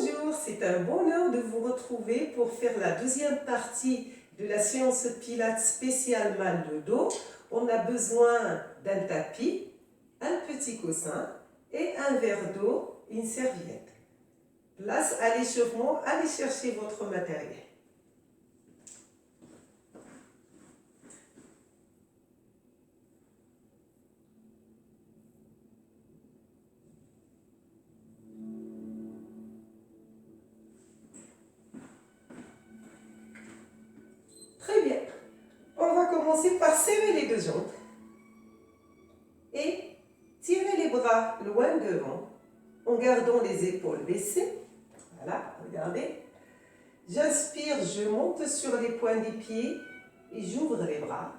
Bonjour, c'est un bonheur de vous retrouver pour faire la deuxième partie de la séance Pilates spéciale mal de dos. On a besoin d'un tapis, un petit coussin et un verre d'eau, une serviette. Place à l'échauffement, allez chercher votre matériel. Très bien. On va commencer par serrer les deux jambes et tirer les bras loin devant en gardant les épaules baissées. Voilà, regardez. J'inspire, je monte sur les points des pieds et j'ouvre les bras.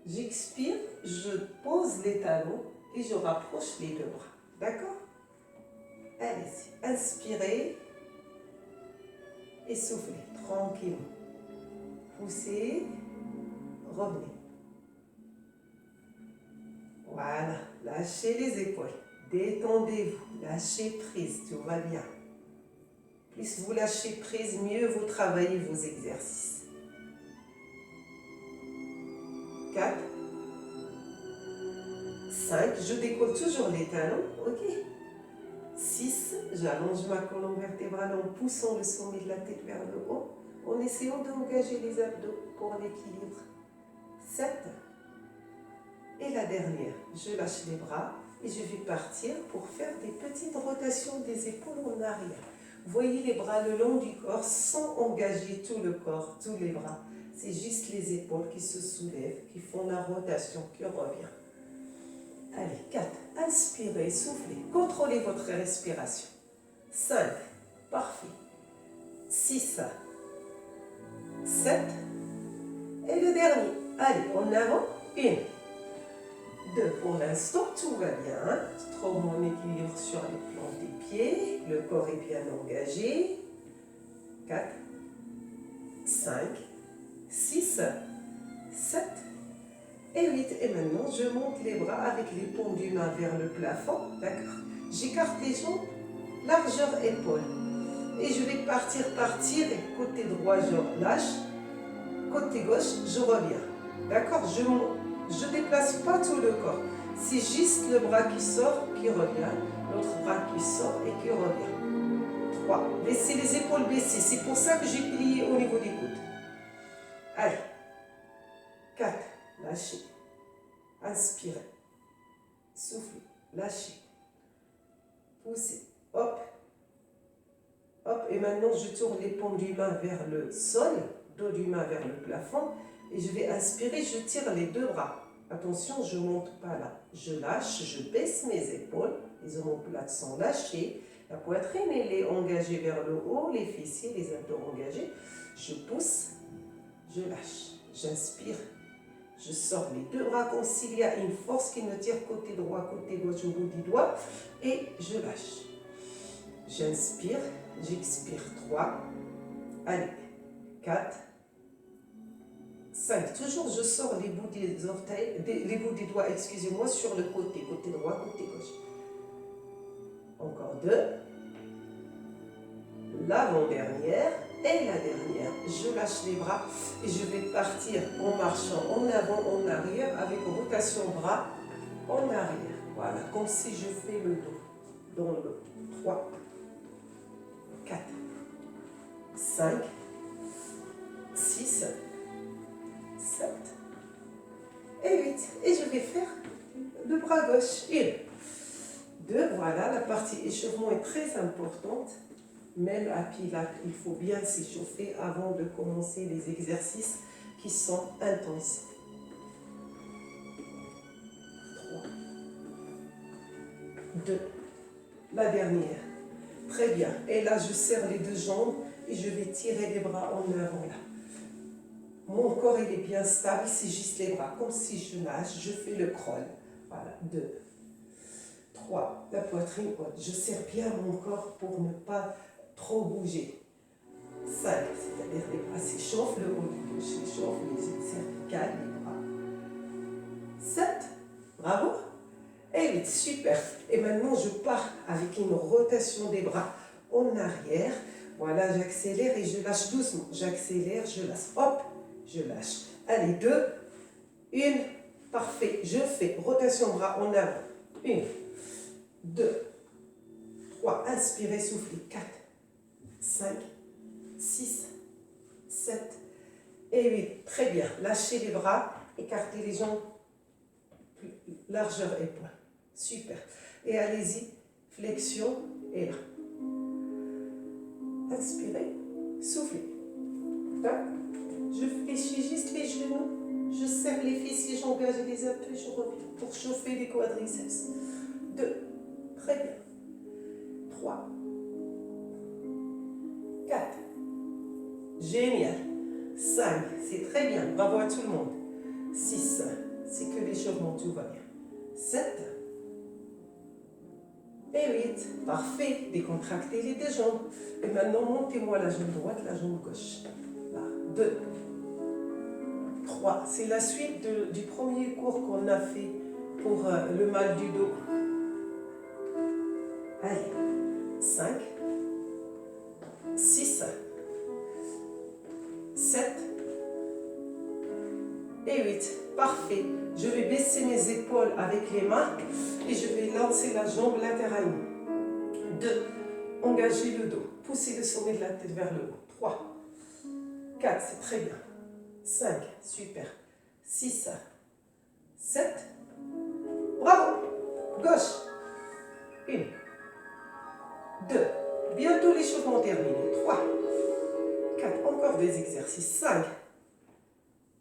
J'expire, je pose les talons et je rapproche les deux bras. D'accord? Allez-y, inspirez et soufflez tranquillement. Poussez, revenez. Voilà, lâchez les épaules, détendez-vous, lâchez prise, tout va bien. Plus vous lâchez prise, mieux vous travaillez vos exercices. 4, 5, je décolle toujours les talons, ok. 6, j'allonge ma colonne vertébrale en poussant le sommet de la tête vers le haut, en essayant d'engager les abdos pour l'équilibre. 7, et la dernière, je lâche les bras et je vais partir pour faire des petites rotations des épaules en arrière. Voyez les bras le long du corps sans engager tout le corps, tous les bras. C'est juste les épaules qui se soulèvent, qui font la rotation, qui revient. Allez, 4. Inspirez, soufflez. Contrôlez votre respiration. 5. Parfait. 6. 7. Et le dernier. Allez, en avant. 1. 2. Pour l'instant, tout va bien. Je trouve mon équilibre sur les plans des pieds. Le corps est bien engagé. 4. 5. 6. 7. Et 8. Et maintenant, je monte les bras avec les paumes du main vers le plafond. D'accord? J'écarte les jambes, largeur épaule. Et je vais partir. Côté droit, je lâche. Côté gauche, je reviens. D'accord? Je ne déplace pas tout le corps. C'est juste le bras qui sort, qui revient. L'autre bras qui sort et qui revient. 3. Laissez les épaules baissées. C'est pour ça que j'ai plié au niveau des coudes. Allez. 4. Lâchez. Inspirez. Soufflez. Lâchez. Poussez. Hop. Hop. Et maintenant, je tourne les paumes du main vers le sol, dos du main vers le plafond. Et je vais inspirer, je tire les deux bras. Attention, je ne monte pas là. Je lâche, je baisse mes épaules. Les omoplates sont lâchées. La poitrine, elle est engagée vers le haut. Les fessiers, les abdos engagés. Je pousse, je lâche. J'inspire. Je sors les deux bras comme s'il y a une force qui me tire côté droit, côté gauche au bout du doigt. Et je lâche. J'inspire, j'expire. 3. Allez. 4. 5. Toujours, je sors les bouts des orteils, les bouts des doigts, excusez-moi, sur le côté droit, côté gauche. Encore 2. L'avant-dernière. Et la dernière, je lâche les bras et je vais partir en marchant en avant, en arrière, avec rotation bras en arrière. Voilà, comme si je fais le dos dans le dos. 3, 4, 5, 6, 7 et 8. Et je vais faire le bras gauche. 1, 2, voilà, la partie échauffement est très importante. Même à Pilates, il faut bien s'échauffer avant de commencer les exercices qui sont intenses. 3, 2, la dernière. Très bien. Et là, je serre les deux jambes et je vais tirer les bras en avant là. Mon corps, il est bien stable, c'est juste les bras. Comme si je nage, je fais le crawl. Voilà, 2, 3, la poitrine haute. Je serre bien mon corps pour ne pas trop bouger. 5, c'est-à-dire les bras s'échauffent, le haut du dos s'échauffe, les cervicales, les bras. 7, bravo. Et 8, super. Et maintenant, je pars avec une rotation des bras en arrière. Voilà, j'accélère et je lâche doucement. J'accélère, je lâche. Hop, je lâche. Allez, 2, 1, parfait. Je fais rotation bras en avant. 1, 2, 3, inspirez, soufflez. 4, 5, 6, 7 et 8. Très bien. Lâchez les bras, écartez les jambes, largeur épaule. Super. Et allez-y, flexion et là. Inspirez, soufflez. Tac. Je fléchis juste les genoux, je serre les fessiers, j'engage les abdos, je reviens pour chauffer les quadriceps. 2, très bien. 3, 4, génial. 5, c'est très bien, bravo à tout le monde. 6, c'est que l'échauffement, tout va bien. 7 et 8, parfait, décontractez les deux jambes. Et maintenant, montez-moi la jambe droite, la jambe gauche. Là, 2, 3, c'est la suite du premier cours qu'on a fait pour le mal du dos. Allez, 5, 6, 7 et 8. Parfait. Je vais baisser mes épaules avec les mains et je vais lancer la jambe latéralement. 2, engagez le dos. Poussez le sommet de la tête vers le haut. 3, 4, c'est très bien. 5, super. 6, 7, bravo. Gauche. 1, 2, bientôt l'échauffement terminé. 3, 4, encore des exercices. 5,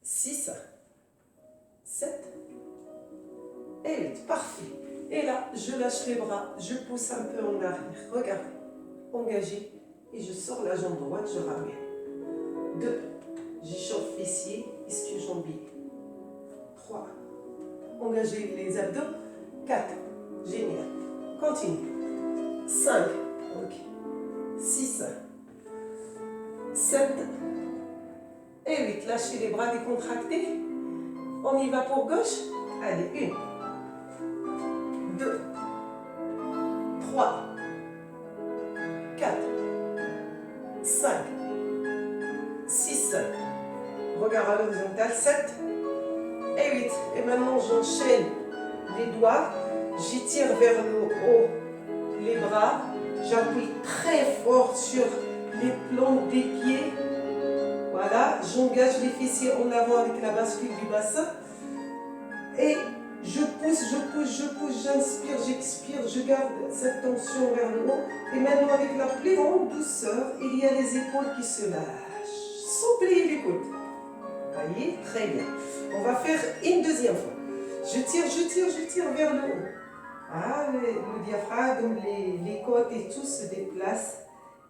6, 7 et 8. Parfait. Et là, je lâche les bras, je pousse un peu en arrière. Regardez. Engagé. Et je sors la jambe droite, je ramène. 2, j'échauffe fessier, ischio-jambier. 3, engagez les abdos. 4, génial. Continue. 5, ok. 6, 7 et 8. Lâchez les bras décontractés. On y va pour gauche. Allez, 1, 2, 3, 4, 5, 6, regard à l'horizontale, 7 et 8. Et maintenant, j'enchaîne les doigts, j'étire vers le haut les bras, j'appuie très fort sur les plantes des pieds. Voilà, j'engage les fessiers en avant avec la bascule du bassin. Et je pousse, j'inspire, j'expire, je garde cette tension vers le haut. Et maintenant, avec la plus grande douceur, il y a les épaules qui se lâchent, sans plier les côtes. Vous voyez? Très bien. On va faire une deuxième fois. Je tire vers le haut. Ah, le diaphragme, les côtes et tout se déplacent.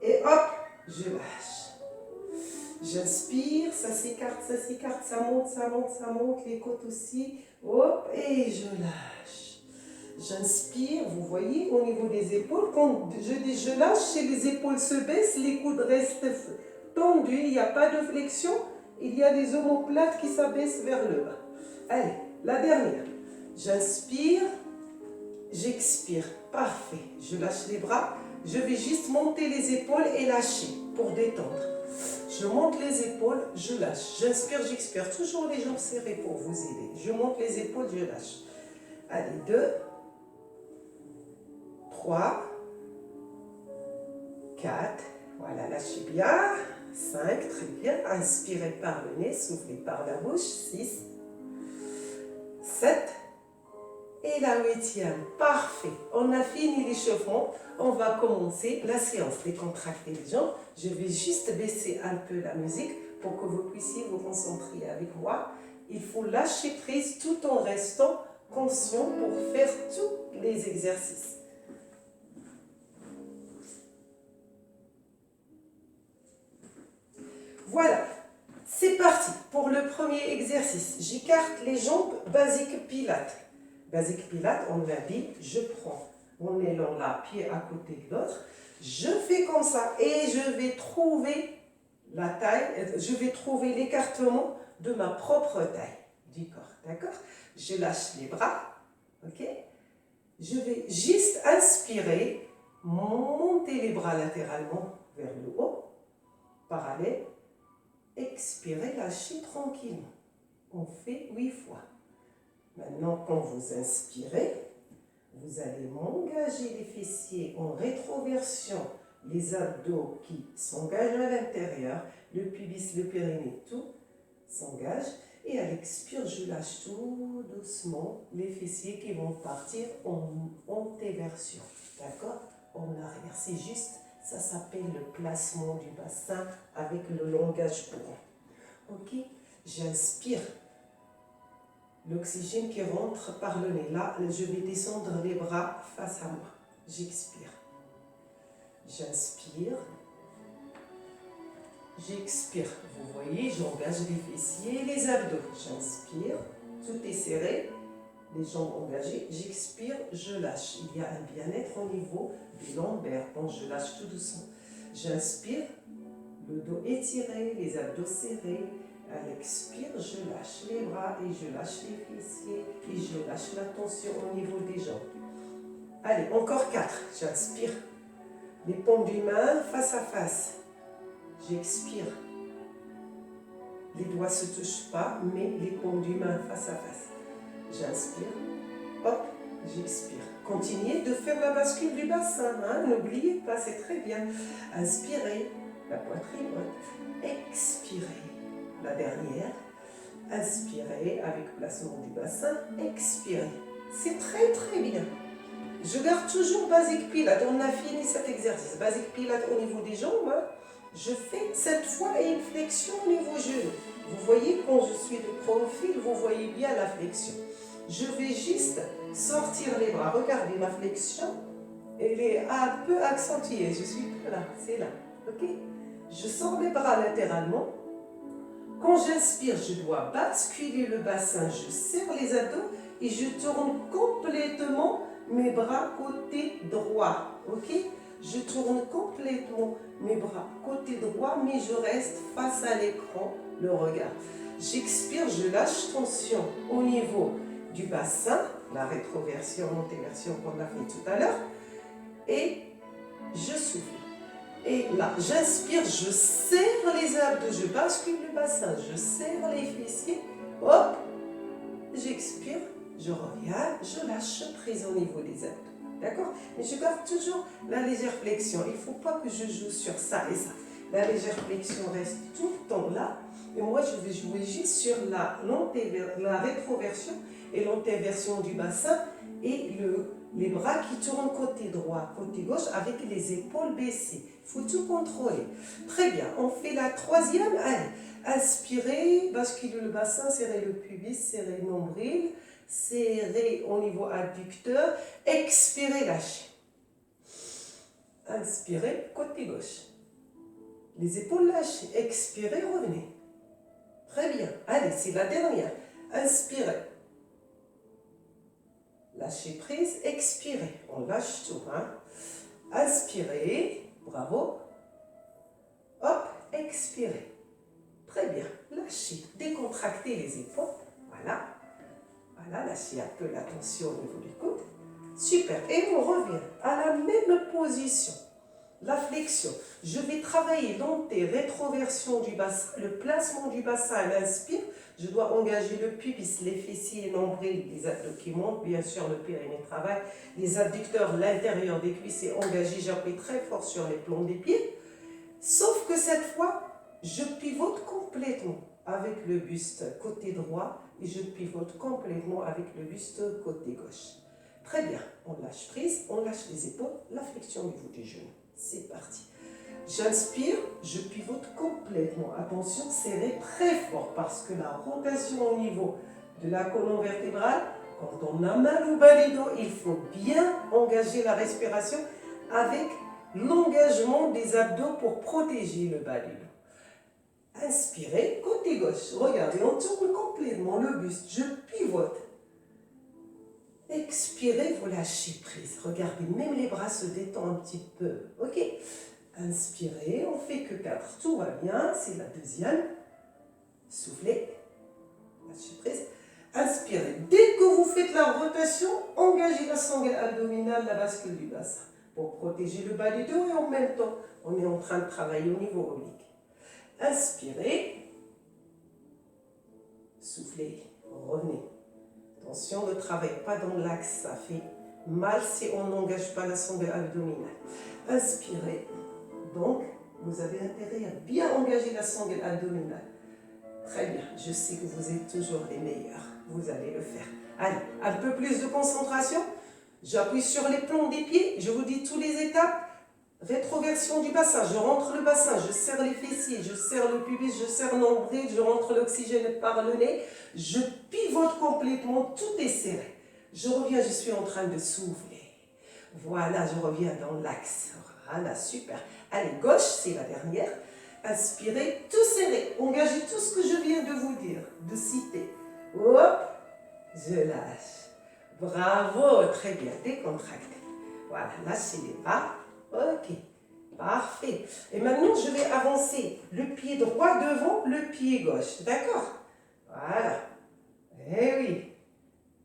Et hop, je lâche. J'inspire, ça s'écarte, ça monte, les côtes aussi. Hop, et je lâche. J'inspire, vous voyez, au niveau des épaules. Quand je dis je lâche, les épaules se baissent, les coudes restent tendus, il n'y a pas de flexion. Il y a des omoplates qui s'abaissent vers le bas. Allez, la dernière. J'inspire, j'expire. Parfait. Je lâche les bras. Je vais juste monter les épaules et lâcher pour détendre. Je monte les épaules, je lâche. J'inspire, j'expire. Toujours les jambes serrées pour vous aider. Je monte les épaules, je lâche. Allez, 2, 3, 4. Voilà, lâchez bien. 5, très bien. Inspirez par le nez, soufflez par la bouche. 6, 7. Et la 8e. Parfait. On a fini l'échauffement. On va commencer la séance. Décontractez les jambes. Je vais juste baisser un peu la musique pour que vous puissiez vous concentrer avec moi. Il faut lâcher prise tout en restant conscient pour faire tous les exercices. Voilà. C'est parti pour le premier exercice. J'écarte les jambes basique pilates. Basique pilates, on l'a dit, je prends mon élan là, pied à côté de l'autre. Je fais comme ça et je vais trouver la taille, je vais trouver l'écartement de ma propre taille du corps, d'accord? Je lâche les bras, ok? Je vais juste inspirer, Montez les bras latéralement vers le haut, parallèle. Expirez, lâchez tranquillement. On fait 8 fois. Maintenant, quand vous inspirez, vous allez m'engager les fessiers en rétroversion, les abdos qui s'engagent à l'intérieur, le pubis, le périnée, tout s'engage. Et à l'expire, je lâche tout doucement les fessiers qui vont partir en antéversion. D'accord? En arrière. C'est juste, ça s'appelle le placement du bassin avec le langage courant. Ok? J'inspire. L'oxygène qui rentre par le nez. Là, je vais descendre les bras face à moi. J'expire. J'inspire. J'expire. Vous voyez, j'engage les fessiers et les abdos. J'inspire. Tout est serré. Les jambes engagées. J'expire. Je lâche. Il y a un bien-être au niveau des lombaires. Donc, je lâche tout doucement. J'inspire. Le dos étiré. Les abdos serrés. À l'expire, je lâche les bras et je lâche les fessiers et je lâche la tension au niveau des jambes. Allez, encore 4. J'inspire. Les paumes des mains face à face. J'expire. Les doigts ne se touchent pas, mais les paumes des mains face à face. J'inspire. Hop, j'expire. Continuez de faire la bascule du bassin. Hein? N'oubliez pas, c'est très bien. Inspirez. La poitrine haute. Expirez. La dernière, inspirez avec placement du bassin, expirez. C'est très très bien. Je garde toujours basic pilate. On a fini cet exercice. Basic pilate au niveau des jambes. Hein. Je fais 7 fois et une flexion au niveau genou. Vous voyez, quand je suis de profil, vous voyez bien la flexion. Je vais juste sortir les bras. Regardez ma flexion. Elle est un peu accentuée. Je suis là, c'est là. Ok? Je sors les bras latéralement. Quand j'inspire, je dois basculer le bassin, je serre les abdos et je tourne complètement mes bras côté droit. Ok? Je tourne complètement mes bras côté droit, mais je reste face à l'écran, le regard. J'expire, je lâche tension au niveau du bassin, la rétroversion, l'antéversion qu'on a fait tout à l'heure, et je souffle. Et là, j'inspire, je serre les abdos, je bascule le bassin, je serre les fessiers, hop, j'expire, je reviens, je lâche prise au niveau des abdos, d'accord? Mais je garde toujours la légère flexion, il ne faut pas que je joue sur ça et ça. La légère flexion reste tout le temps là, et moi je vais jouer juste sur la rétroversion et l'antéversion du bassin et les bras qui tournent côté droit, côté gauche avec les épaules baissées. Il faut tout contrôler. Très bien, on fait la troisième. Allez, inspirez, basculez le bassin, serrez le pubis, serrez le nombril, serrez au niveau adducteur, expirez, lâchez. Inspirez, côté gauche. Les épaules lâchées, expirez, revenez. Très bien, allez, c'est la dernière. Inspirez. Lâchez prise, expirez. On lâche tout. Hein. Inspirez. Bravo. Hop, expirez. Très bien. Lâchez. Décontractez les épaules. Voilà. Voilà, lâchez un peu la tension au niveau du coude. Super. Et on revient à la même position. La flexion. Je vais travailler rétroversion du bassin, le placement du bassin à l'inspire. Je dois engager le pubis, les fessiers, le nombril, les abdos qui montent, bien sûr le périnée travaille, les adducteurs, l'intérieur des cuisses est engagé, j'appuie très fort sur les plombs des pieds. Sauf que cette fois, je pivote complètement avec le buste côté droit et je pivote complètement avec le buste côté gauche. Très bien, on lâche prise, on lâche les épaules, la flexion au niveau du genou. C'est parti. J'inspire, je pivote complètement. Attention, serrez très fort parce que la rotation au niveau de la colonne vertébrale, quand on a mal au bas du dos, il faut bien engager la respiration avec l'engagement des abdos pour protéger le bas du dos. Inspirez, côté gauche. Regardez, on tourne complètement le buste. Je pivote. Expirez, vous lâchez prise. Regardez, même les bras se détendent un petit peu. Ok? Inspirez, on fait que 4. Tout va bien, c'est la deuxième. Soufflez. Lâchez prise. Inspirez. Dès que vous faites la rotation, engagez la sangle abdominale, la bascule du bassin. pour protéger le bas du dos et en même temps, on est en train de travailler au niveau oblique. Inspirez, soufflez, revenez. Attention, ne travaille pas dans l'axe, ça fait mal si on n'engage pas la sangle abdominale. Inspirez, donc vous avez intérêt à bien engager la sangle abdominale. Très bien, je sais que vous êtes toujours les meilleurs, vous allez le faire. Allez, un peu plus de concentration. J'appuie sur les plombs des pieds, je vous dis toutes les étapes. Rétroversion du bassin, je rentre le bassin, je serre les fessiers, je serre le pubis, je serre le nombril, je rentre l'oxygène par le nez, je pivote complètement, tout est serré. Je reviens, je suis en train de souffler. Voilà, je reviens dans l'axe. Voilà, super. Allez, gauche, c'est la dernière. Inspirez, tout serré. Engagez tout ce que je viens de vous dire, de citer. Hop, je lâche. Bravo, très bien, décontractez. Voilà, lâchez les bras. Ok, parfait. Et maintenant, je vais avancer le pied droit devant le pied gauche. D'accord? Voilà. Eh oui.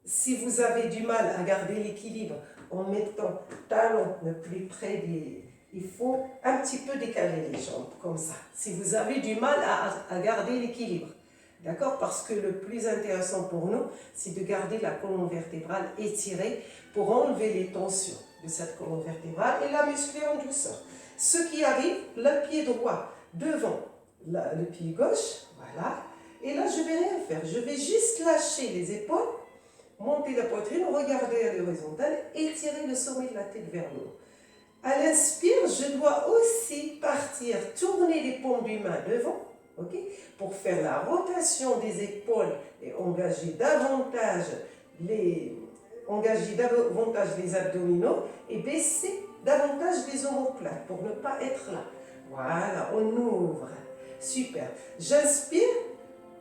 Si vous avez du mal à garder l'équilibre en mettant talon le plus près des... Il faut un petit peu décaler les jambes, comme ça. Si vous avez du mal à garder l'équilibre. D'accord? Parce que le plus intéressant pour nous, c'est de garder la colonne vertébrale étirée pour enlever les tensions de cette colonne vertébrale et la muscler en douceur. Ce qui arrive, le pied droit devant le pied gauche, voilà. Et là, je ne vais rien faire. Je vais juste lâcher les épaules, monter la poitrine, regarder à l'horizontale et tirer le sommet de la tête vers le haut. À l'inspire, je dois aussi partir, tourner les paumes des mains devant, ok, pour faire la rotation des épaules et engager davantage les abdominaux et baisser davantage les omoplates pour ne pas être là. Voilà, on ouvre. Super. J'inspire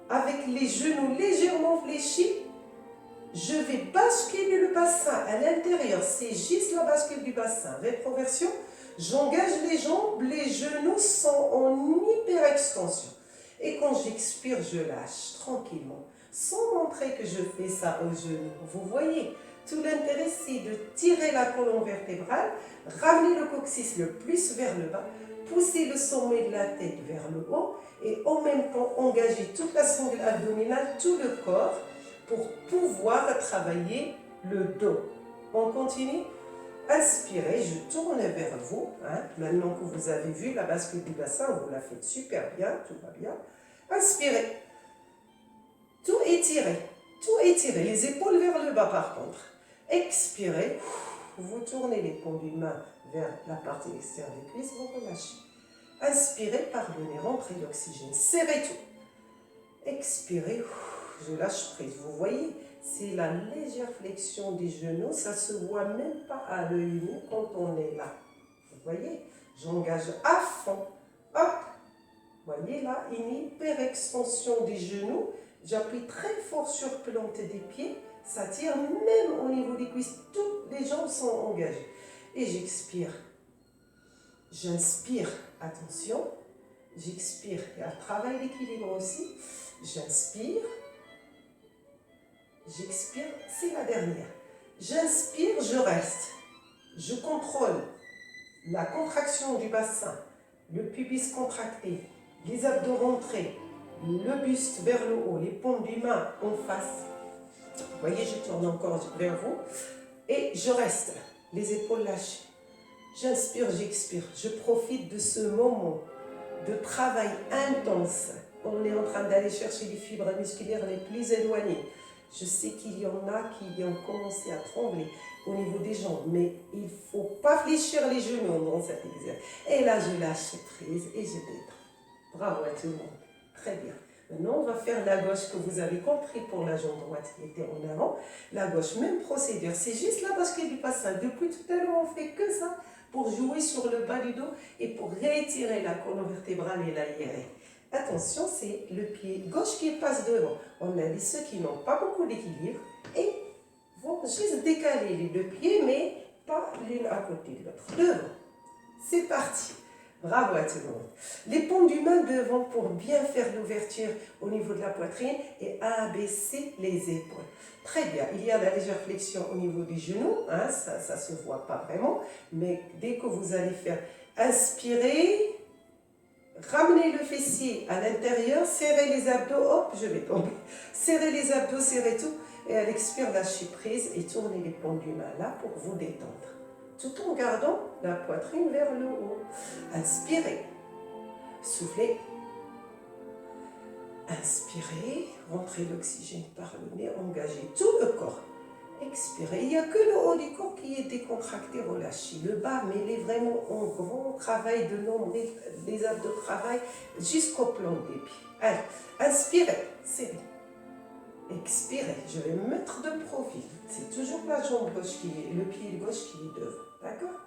avec les genoux légèrement fléchis. Je vais basculer le bassin à l'intérieur, c'est juste la bascule du bassin. Rétroversion, j'engage les jambes, les genoux sont en hyperextension. Et quand j'expire, je lâche tranquillement, sans montrer que je fais ça aux genoux. Vous voyez, tout l'intérêt, c'est de tirer la colonne vertébrale, ramener le coccyx le plus vers le bas, pousser le sommet de la tête vers le haut et en même temps engager toute la sangle abdominale, tout le corps, pour pouvoir travailler le dos. On continue. Inspirez, je tourne vers vous. Maintenant que vous avez vu la bascule du bassin, vous la faites super bien, tout va bien. Inspirez. Tout étirez. Tout étirez. Les épaules vers le bas par contre. Expirez. Vous tournez les paumes des mains vers la partie extérieure des cuisses, vous relâchez. Inspirez par le nez, rentrez l'oxygène. Serrez tout. Expirez. Je lâche prise. Vous voyez, c'est la légère flexion des genoux. Ça ne se voit même pas à l'œil nu quand on est là. Vous voyez, j'engage à fond. Hop. Vous voyez là, une hyperextension des genoux. J'appuie très fort sur la plante des pieds. Ça tire même au niveau des cuisses. Toutes les jambes sont engagées. Et j'expire. J'inspire. Attention. J'expire. Il y a un travail d'équilibre aussi. J'inspire. J'expire, c'est la dernière. J'inspire, je reste. Je contrôle la contraction du bassin, le pubis contracté, les abdos rentrés, le buste vers le haut, les paumes des mains en face. Vous voyez, je tourne encore vers vous. Et je reste, les épaules lâchées. J'inspire, j'expire. Je profite de ce moment de travail intense. On est en train d'aller chercher les fibres musculaires les plus éloignées. Je sais qu'il y en a qui ont commencé à trembler au niveau des jambes, mais il ne faut pas fléchir les genoux dans cet exercice. Et là, je lâche prise et je détends. Bravo à tout le monde. Très bien. Maintenant, on va faire la gauche que vous avez compris pour la jambe droite qui était en avant. La gauche, même procédure. C'est juste la bascule du bassin. Depuis tout à l'heure, on fait que ça pour jouer sur le bas du dos et pour réétirer la colonne vertébrale et l'aérer. Attention, c'est le pied gauche qui passe devant. On a dit ceux qui n'ont pas beaucoup d'équilibre et vont juste décaler les deux pieds, mais pas l'une à côté de l'autre. Devant. C'est parti. Bravo à tout le monde. Les paumes du main devant pour bien faire l'ouverture au niveau de la poitrine et abaisser les épaules. Très bien. Il y a la légère flexion au niveau des genoux. Hein, ça ne se voit pas vraiment. Mais dès que vous allez faire inspirer, ramenez le fessier à l'intérieur, serrez les abdos. Hop, je vais tomber. Serrez les abdos, serrez tout. Et à l'expire, lâchez prise et tournez les paumes du main là pour vous détendre. Tout en gardant la poitrine vers le haut. Inspirez. Soufflez. Inspirez. Rentrez l'oxygène par le nez. Engagez tout le corps. Expirez. Il n'y a que le haut du corps qui est décontracté, relâché. Le bas, mais il est vraiment en grand travail de nombril. Les abdos travaillent jusqu'au plan des pieds. Allez, inspirez. Serrez. Expirez. Je vais me mettre de profil. C'est toujours la jambe gauche qui est, le pied gauche qui est devant. D'accord?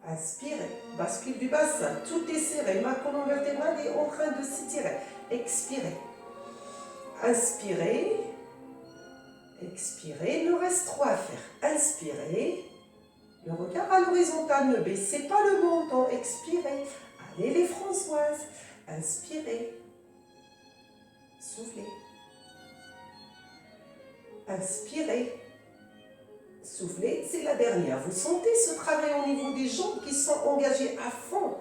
Inspirez. Bascule du bassin. Tout est serré. Ma colonne vertébrale est en train de s'étirer. Expirez. Inspirez. Expirez. Il nous reste 3 à faire. Inspirez. Le regard à l'horizontale. Ne baissez pas le menton. Expirez. Allez les Françoises. Inspirez. Soufflez. Inspirez. Soufflez, c'est la dernière. Vous sentez ce travail au niveau des jambes qui sont engagées à fond.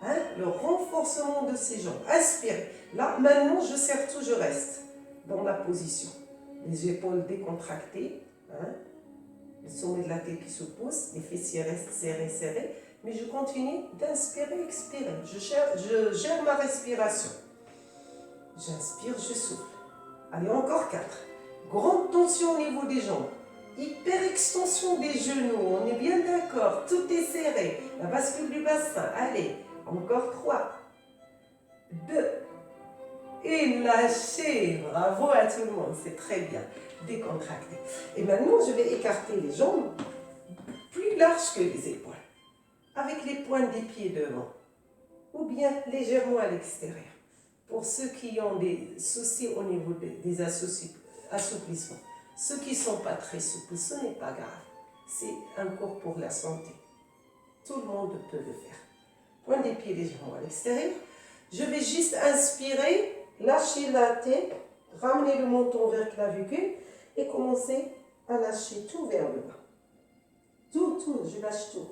Hein? Le renforcement de ces jambes. Inspirez. Là, maintenant, je serre tout, je reste dans la position. Les épaules décontractées. Hein? Le sommet de la tête qui se pousse. Les fessiers restent serrés, serrés. Mais je continue d'inspirer, expirer. Je gère ma respiration. J'inspire, je souffle. Allez, encore 4. Grande tension au niveau des jambes. Hyper extension des genoux. On est bien d'accord. Tout est serré. La bascule du bassin. Allez, encore 3. 2. Et lâchez. Bravo à tout le monde. C'est très bien. Décontracté. Et maintenant, je vais écarter les jambes plus larges que les épaules. Avec les pointes des pieds devant. Ou bien légèrement à l'extérieur. Pour ceux qui ont des soucis au niveau des assouplissements. Ceux qui ne sont pas très souples, ce n'est pas grave. C'est un cours pour la santé. Tout le monde peut le faire. Point des pieds légèrement à l'extérieur. Je vais juste inspirer, lâcher la tête, ramener le menton vers le clavicule et commencer à lâcher tout vers le bas. Tout, je lâche tout.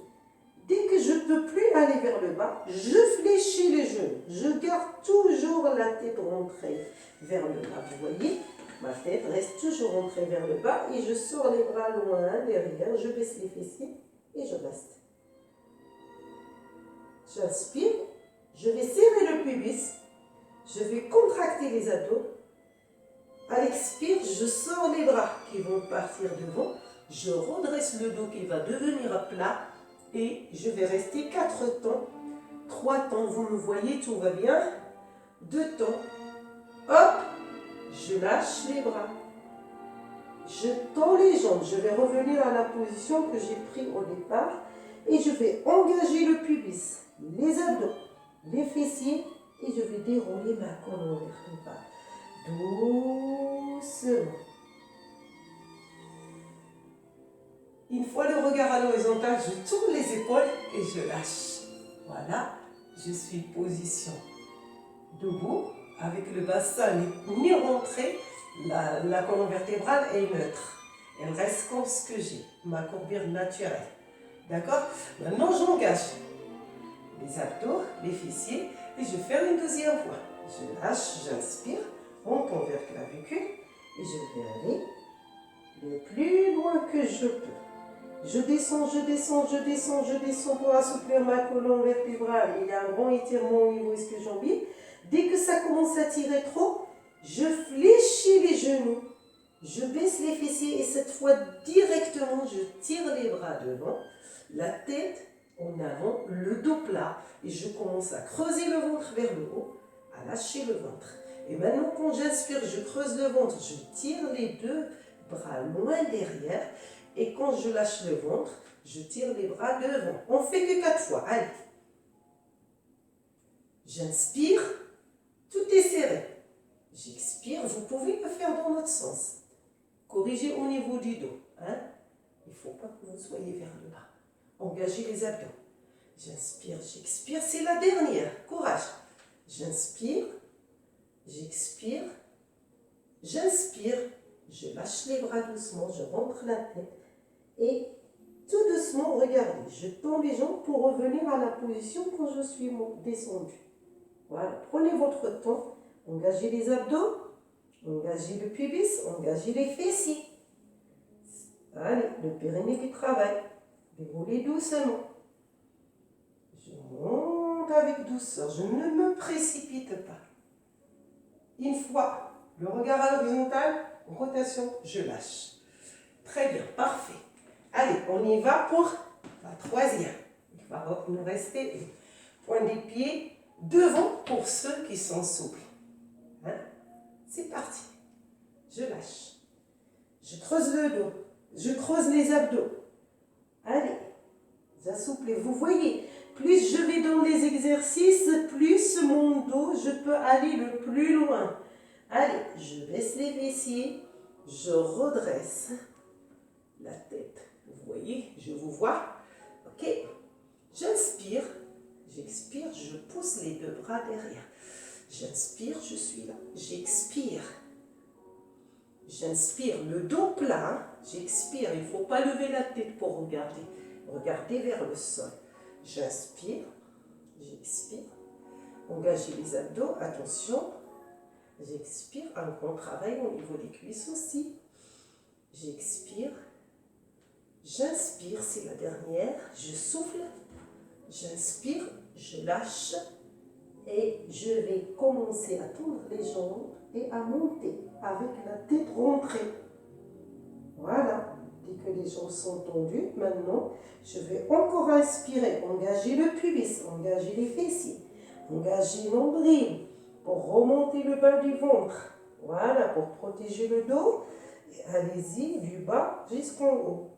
Dès que je ne peux plus aller vers le bas, je fléchis les genoux. Je garde toujours la tête rentrée vers le bas. Vous voyez ? Ma tête reste toujours rentrée vers le bas et je sors les bras loin derrière, je baisse les fessiers et je reste. J'inspire, je vais serrer le pubis, je vais contracter les abdos. À l'expire, je sors les bras qui vont partir devant, je redresse le dos qui va devenir plat et je vais rester 4 temps, 3 temps, vous me voyez, tout va bien, 2 temps, hop. Je lâche les bras. Je tends les jambes. Je vais revenir à la position que j'ai prise au départ. Et je vais engager le pubis, les abdos, les fessiers. Et je vais dérouler ma colonne vertébrale. Doucement. Une fois le regard à l'horizontale, je tourne les épaules et je lâche. Voilà, je suis position debout. Avec le bassin ni rentré, la colonne vertébrale est neutre. Elle reste comme ce que j'ai, ma courbure naturelle. D'accord? Maintenant, j'engage les abdos, les fessiers, et je fais une deuxième fois. Je lâche, j'inspire, menton vers clavicule, et je vais aller le plus loin que je peux. Je descends, je descends, je descends, je descends pour assouplir ma colonne vertébrale. Il y a un grand étirement au niveau ischio-jambier. Dès que ça commence à tirer trop, je fléchis les genoux, je baisse les fessiers et cette fois directement, je tire les bras devant, la tête en avant, le dos plat et je commence à creuser le ventre vers le haut, à lâcher le ventre. Et maintenant, quand j'inspire, je creuse le ventre, je tire les 2 bras loin derrière et quand je lâche le ventre, je tire les bras devant. On fait que 4 fois. Allez. J'inspire. Tout est serré. J'expire, vous pouvez le faire dans l'autre sens. Corrigez au niveau du dos. Hein? Il ne faut pas que vous soyez vers le bas. Engagez les abdos. J'inspire, j'expire. C'est la dernière. Courage. J'inspire, j'expire, j'inspire. Je lâche les bras doucement, je rentre la tête. Et tout doucement, regardez, je tends les jambes pour revenir à la position quand je suis descendue. Voilà, prenez votre temps, engagez les abdos, engagez le pubis, engagez les fessiers. Allez, le périnée qui travaille. Déroulez doucement. Je monte avec douceur, je ne me précipite pas. Une fois le regard à l'horizontale, rotation, je lâche. Très bien, parfait. Allez, on y va pour la troisième. Il va nous rester point des pieds devant pour ceux qui sont souples. Hein? C'est parti. Je lâche. Je creuse le dos. Je creuse les abdos. Allez, j'assouple. Vous voyez, plus je vais dans les exercices, plus mon dos, je peux aller le plus loin. Allez, je baisse les fessiers. Je redresse la tête. Vous voyez, je vous vois. Ok. J'inspire, j'expire, je pousse les deux bras derrière. J'inspire, je suis là. J'expire. J'inspire, le dos plat. J'expire, il ne faut pas lever la tête pour regarder. Regardez vers le sol. J'inspire, j'expire. Engagez les abdos, attention. J'expire, un grand travail au niveau des cuisses aussi. J'expire. J'inspire, c'est la dernière. Je souffle. J'inspire, je lâche. Et je vais commencer à tendre les jambes et à monter avec la tête rentrée. Voilà. Dès que les jambes sont tendues, maintenant, je vais encore inspirer. Engager le pubis, engager les fessiers, engager l'ombril pour remonter le bas du ventre. Voilà, pour protéger le dos. Et allez-y, du bas jusqu'en haut.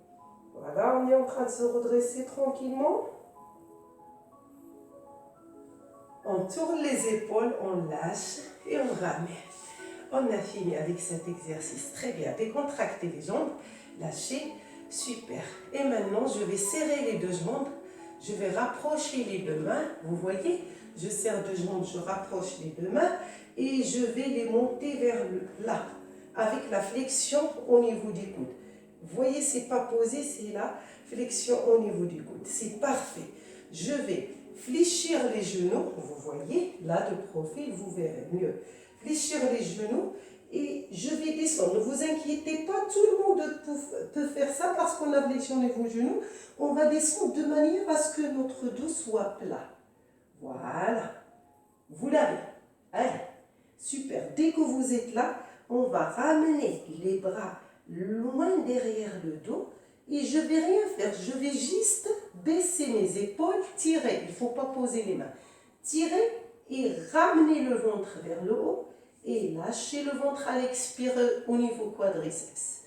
Voilà, on est en train de se redresser tranquillement. On tourne les épaules, on lâche et on ramène. On a fini avec cet exercice. Très bien. Décontractez les jambes, lâchez. Super. Et maintenant, je vais serrer les deux jambes. Je vais rapprocher les deux mains. Vous voyez, je serre deux jambes, je rapproche les deux mains et je vais les monter vers là, avec la flexion au niveau du coude. Vous voyez, c'est pas posé, c'est la flexion au niveau du coude. C'est parfait. Je vais fléchir les genoux, vous voyez, là de profil, vous verrez mieux. Fléchir les genoux et je vais descendre. Ne vous inquiétez pas, tout le monde peut faire ça parce qu'on a fléchi au niveau du genou. On va descendre de manière à ce que notre dos soit plat. Voilà. Vous l'avez. Allez, super. Dès que vous êtes là, on va ramener les bras loin derrière le dos. Et je ne vais rien faire, je vais juste baisser mes épaules, tirer, il ne faut pas poser les mains. Tirer et ramener le ventre vers le haut et lâcher le ventre à l'expirer au niveau quadriceps.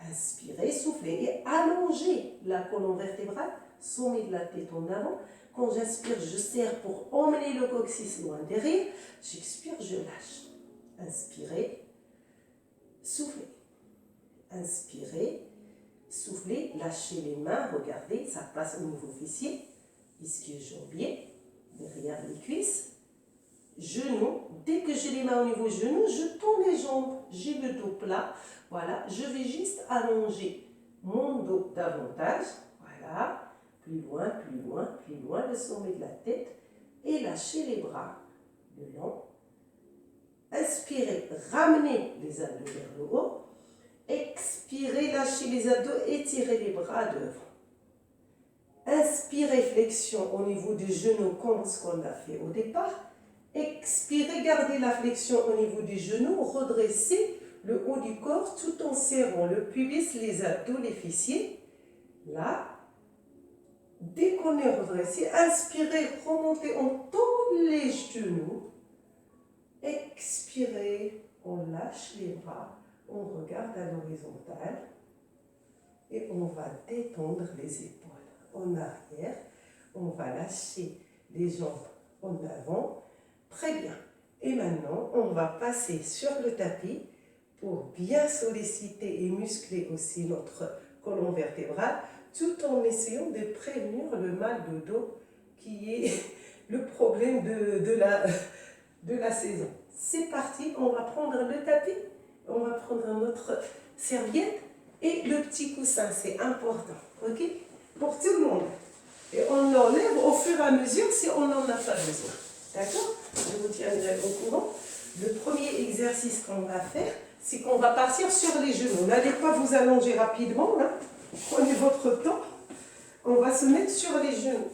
Inspirez, soufflez et allongez la colonne vertébrale, sommet de la tête en avant. Quand j'inspire, je serre pour emmener le coccyx loin derrière. J'expire, je lâche. Inspirez, soufflez. Inspirez. Soufflez, lâchez les mains, regardez, ça passe au niveau fessier, ischio-jambier, derrière les cuisses, genoux. Dès que j'ai les mains au niveau genoux, je tends les jambes, j'ai le dos plat. Voilà, je vais juste allonger mon dos davantage. Voilà, plus loin, plus loin, plus loin, le sommet de la tête et lâcher les bras le long. Inspirez, ramenez les abdos vers le haut. Expirez, lâchez les abdos, étirez les bras devant. Inspirez, flexion au niveau du genou comme ce qu'on a fait au départ. Expirez, gardez la flexion au niveau du genou, redressez le haut du corps tout en serrant le pubis, les abdos, les fessiers. Là, dès qu'on est redressé, inspirez, remontez, on tend les genoux. Expirez, on lâche les bras. On regarde à l'horizontale et on va détendre les épaules en arrière. On va lâcher les jambes en avant. Très bien. Et maintenant, on va passer sur le tapis pour bien solliciter et muscler aussi notre colonne vertébrale tout en essayant de prévenir le mal de dos qui est le problème de la saison. C'est parti, on va prendre le tapis, on va prendre notre serviette et le petit coussin, c'est important, ok? Pour tout le monde. Et on l'enlève au fur et à mesure si on n'en a pas besoin. D'accord? Je vous tiendrai au courant. Le premier exercice qu'on va faire, c'est qu'on va partir sur les genoux. N'allez pas vous allonger rapidement, hein. Prenez votre temps. On va se mettre sur les genoux.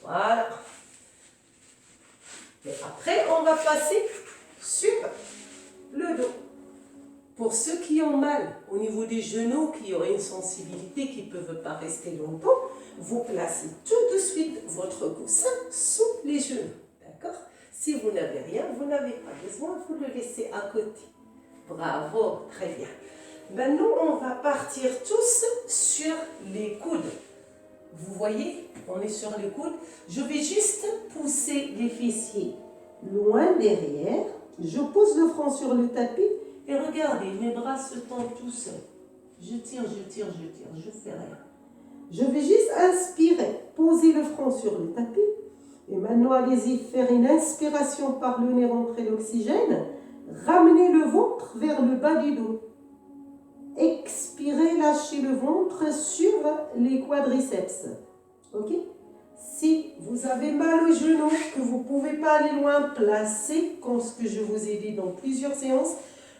Voilà. Et après, on va passer sur le dos. Pour ceux qui ont mal au niveau des genoux, qui ont une sensibilité, qui ne peuvent pas rester longtemps, vous placez tout de suite votre coussin sous les genoux. D'accord? Si vous n'avez rien, vous n'avez pas besoin, vous le laissez à côté. Bravo, très bien. Maintenant, on va partir tous sur les coudes. Vous voyez, on est sur les coudes. Je vais juste pousser les fessiers loin derrière. Je pose le front sur le tapis et regardez, mes bras se tendent tout seuls. Je tire, je fais rien. Je vais juste inspirer, poser le front sur le tapis. Et maintenant, allez-y, faire une inspiration par le nez, rentrer l'oxygène. Ramenez le ventre vers le bas du dos. Expirez, lâchez le ventre sur les quadriceps. Ok? Si vous avez mal aux genoux, que vous ne pouvez pas aller loin, placez, comme ce que je vous ai dit dans plusieurs séances,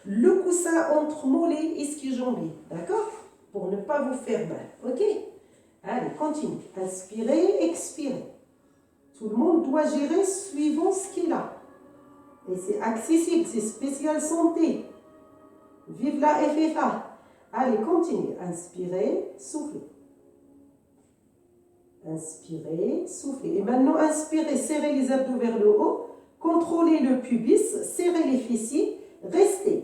le coussin entre mollet et ischio-jambier. D'accord? Pour ne pas vous faire mal. Ok? Allez, continue. Inspirez, expirez. Tout le monde doit gérer suivant ce qu'il a. Et c'est accessible, c'est spécial santé. Vive la FFA. Allez, continue. Inspirez, soufflez. Inspirez, soufflez. Et maintenant, inspirez, serrez les abdos vers le haut. Contrôlez le pubis, serrez les fessiers. Restez.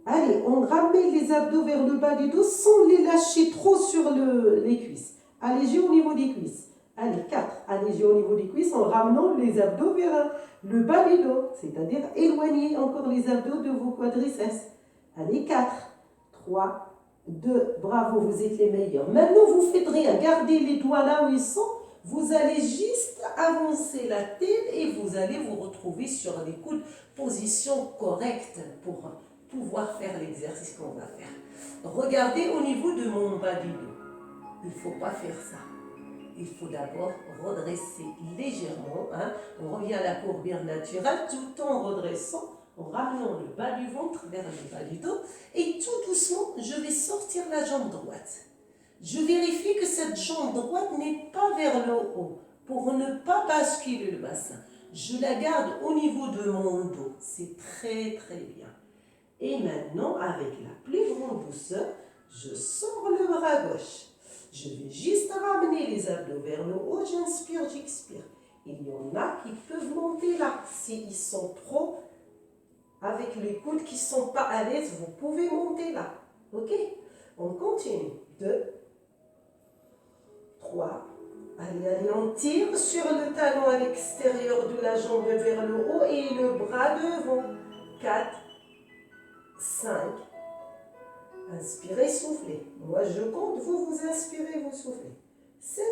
Allez, on ramène les abdos vers le bas du dos sans les lâcher trop sur les cuisses. Allégez au niveau des cuisses. Allez, 4. Allégez au niveau des cuisses en ramenant les abdos vers le bas du dos. C'est-à-dire éloignez encore les abdos de vos quadriceps. Allez, 4, 3, 2. Bravo, vous êtes les meilleurs. Maintenant, vous faites rien. Gardez les doigts là où ils sont. Vous allez juste avancer la tête et vous allez vous retrouver sur les coudes. Position correcte pour pouvoir faire l'exercice qu'on va faire. Regardez au niveau de mon bas du dos. Il ne faut pas faire ça. Il faut d'abord redresser légèrement. Hein. On revient à la courbure naturelle tout en redressant, en ramenant le bas du ventre vers le bas du dos. Et tout doucement, je vais sortir la jambe droite. Je vérifie que cette jambe droite n'est pas vers le haut pour ne pas basculer le bassin. Je la garde au niveau de mon dos. C'est très très bien. Et maintenant, avec la plus grande douceur, je sors le bras gauche. Je vais juste ramener les abdos vers le haut, j'inspire, j'expire. Il y en a qui peuvent monter là. S'ils sont trop avec les coudes qui ne sont pas à l'aise, vous pouvez monter là. Ok? On continue. 2, 3. Allez, on tire sur le talon à l'extérieur de la jambe vers le haut et le bras devant. 4, 5. Inspirez, soufflez. Moi, je compte, vous inspirez, vous soufflez. 7